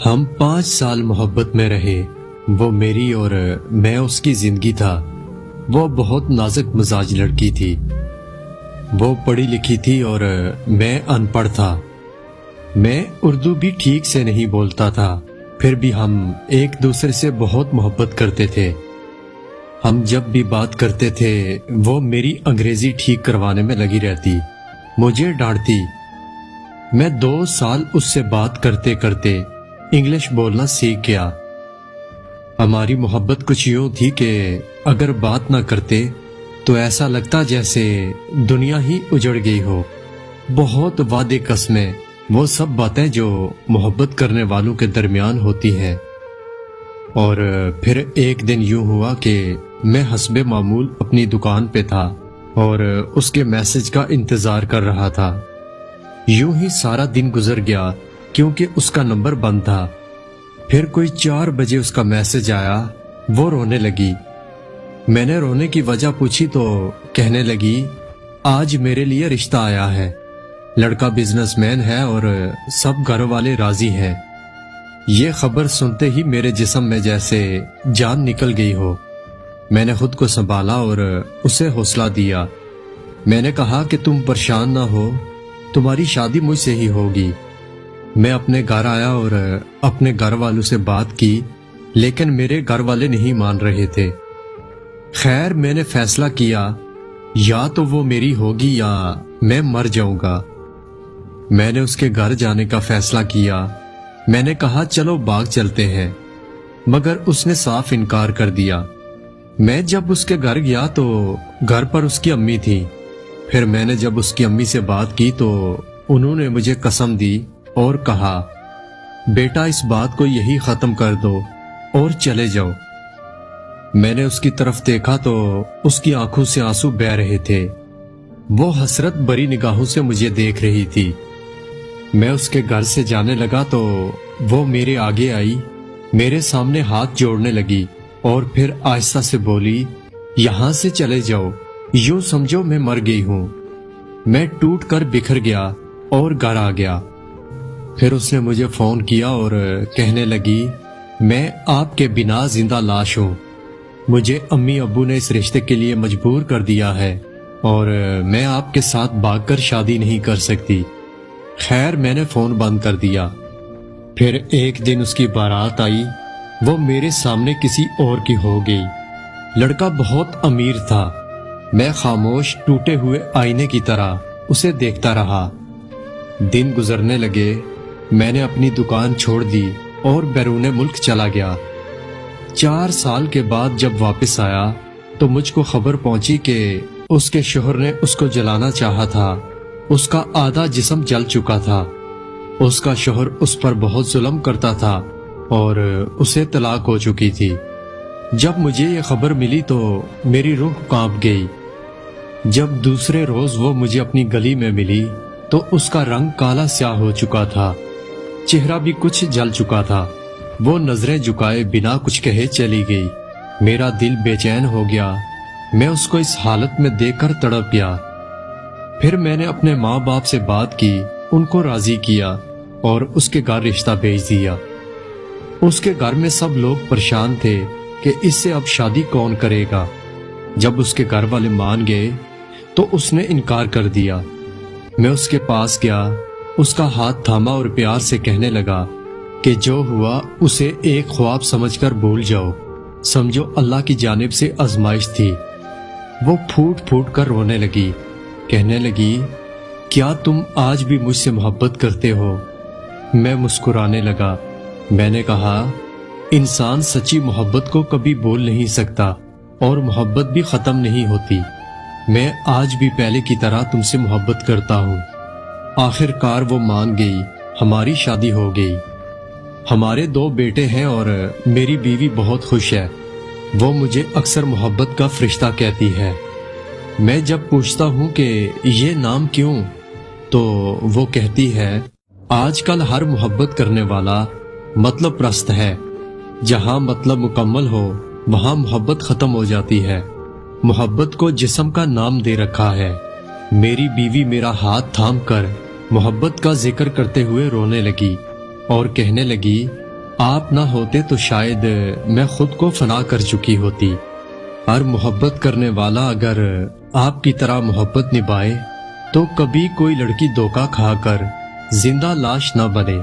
ہم 5 سال محبت میں رہے. وہ میری اور میں اس کی زندگی تھا. وہ بہت نازک مزاج لڑکی تھی. وہ پڑھی لکھی تھی اور میں ان پڑھ تھا. میں اردو بھی ٹھیک سے نہیں بولتا تھا. پھر بھی ہم ایک دوسرے سے بہت محبت کرتے تھے. ہم جب بھی بات کرتے تھے وہ میری انگریزی ٹھیک کروانے میں لگی رہتی, مجھے ڈانٹتی. میں 2 سال اس سے بات کرتے کرتے انگلش بولنا سیکھ گیا. ہماری محبت کچھ یوں تھی کہ اگر بات نہ کرتے تو ایسا لگتا جیسے دنیا ہی اجڑ گئی ہو. بہت وعدے قسمیں, وہ سب باتیں جو محبت کرنے والوں کے درمیان ہوتی ہیں. اور پھر ایک دن یوں ہوا کہ میں حسب معمول اپنی دکان پہ تھا اور اس کے میسج کا انتظار کر رہا تھا. یوں ہی سارا دن گزر گیا کیونکہ اس کا نمبر بند تھا. پھر کوئی 4 بجے اس کا میسج آیا. وہ رونے لگی. میں نے رونے کی وجہ پوچھی تو کہنے لگی, آج میرے لیے رشتہ آیا ہے. لڑکا بزنس مین ہے اور سب گھر والے راضی ہیں. یہ خبر سنتے ہی میرے جسم میں جیسے جان نکل گئی ہو. میں نے خود کو سنبھالا اور اسے حوصلہ دیا. میں نے کہا کہ تم پریشان نہ ہو, تمہاری شادی مجھ سے ہی ہوگی. میں اپنے گھر آیا اور اپنے گھر والوں سے بات کی, لیکن میرے گھر والے نہیں مان رہے تھے. خیر میں نے فیصلہ کیا, یا تو وہ میری ہوگی یا میں مر جاؤں گا. میں نے اس کے گھر جانے کا فیصلہ کیا. میں نے کہا چلو باغ چلتے ہیں, مگر اس نے صاف انکار کر دیا. میں جب اس کے گھر گیا تو گھر پر اس کی امی تھی. پھر میں نے جب اس کی امی سے بات کی تو انہوں نے مجھے قسم دی اور کہا, بیٹا اس بات کو یہی ختم کر دو اور چلے جاؤ. میں نے اس کی طرف دیکھا تو اس کی آنکھوں سے آنسو بہہ رہے تھے. وہ حسرت بری نگاہوں سے مجھے دیکھ رہی تھی. میں اس کے گھر سے جانے لگا تو وہ میرے آگے آئی, میرے سامنے ہاتھ جوڑنے لگی اور پھر آہستہ سے بولی, یہاں سے چلے جاؤ, یوں سمجھو میں مر گئی ہوں. میں ٹوٹ کر بکھر گیا اور گھر آ گیا. پھر اس نے مجھے فون کیا اور کہنے لگی, میں آپ کے بنا زندہ لاش ہوں. مجھے امی ابو نے اس رشتے کے لیے مجبور کر دیا ہے اور میں آپ کے ساتھ بھاگ کر شادی نہیں کر سکتی. خیر میں نے فون بند کر دیا. پھر ایک دن اس کی بارات آئی. وہ میرے سامنے کسی اور کی ہو گئی. لڑکا بہت امیر تھا. میں خاموش ٹوٹے ہوئے آئینے کی طرح اسے دیکھتا رہا. دن گزرنے لگے. میں نے اپنی دکان چھوڑ دی اور بیرون ملک چلا گیا. 4 سال کے بعد جب واپس آیا تو مجھ کو خبر پہنچی کہ اس کے شوہر نے اس کو جلانا چاہا تھا. اس کا آدھا جسم جل چکا تھا. اس کا شوہر اس پر بہت ظلم کرتا تھا اور اسے طلاق ہو چکی تھی. جب مجھے یہ خبر ملی تو میری روح کانپ گئی. جب دوسرے روز وہ مجھے اپنی گلی میں ملی تو اس کا رنگ کالا سیاہ ہو چکا تھا. چہرہ بھی کچھ جل چکا تھا. وہ نظریں جھکائے بنا کچھ کہے چلی گئی. میرا دل بے چین ہو گیا. میں اس کو اس حالت میں دیکھ کر تڑپ گیا. پھر میں نے اپنے ماں باپ سے بات کی, ان کو راضی کیا اور اس کے گھر رشتہ بھیج دیا. اس کے گھر میں سب لوگ پریشان تھے کہ اس سے اب شادی کون کرے گا. جب اس کے گھر والے مان گئے تو اس نے انکار کر دیا. میں اس کے پاس گیا, اس کا ہاتھ تھاما اور پیار سے کہنے لگا کہ جو ہوا اسے ایک خواب سمجھ کر بھول جاؤ. سمجھو اللہ کی جانب سے آزمائش تھی. وہ پھوٹ پھوٹ کر رونے لگی. کہنے لگی, کیا تم آج بھی مجھ سے محبت کرتے ہو؟ میں مسکرانے لگا. میں نے کہا, انسان سچی محبت کو کبھی بول نہیں سکتا اور محبت بھی ختم نہیں ہوتی. میں آج بھی پہلے کی طرح تم سے محبت کرتا ہوں. آخر کار وہ مان گئی. ہماری شادی ہو گئی. ہمارے 2 بیٹے ہیں اور میری بیوی بہت خوش ہے. وہ مجھے اکثر محبت کا فرشتہ کہتی ہے. میں جب پوچھتا ہوں کہ یہ نام کیوں تو وہ کہتی ہے, آج کل ہر محبت کرنے والا مطلب پرست ہے. جہاں مطلب مکمل ہو وہاں محبت ختم ہو جاتی ہے. محبت کو جسم کا نام دے رکھا ہے. میری بیوی میرا ہاتھ تھام کر محبت کا ذکر کرتے ہوئے رونے لگی اور کہنے لگی, آپ نہ ہوتے تو شاید میں خود کو فنا کر چکی ہوتی. ہر محبت کرنے والا اگر آپ کی طرح محبت نبھائے تو کبھی کوئی لڑکی دھوکہ کھا کر زندہ لاش نہ بنے.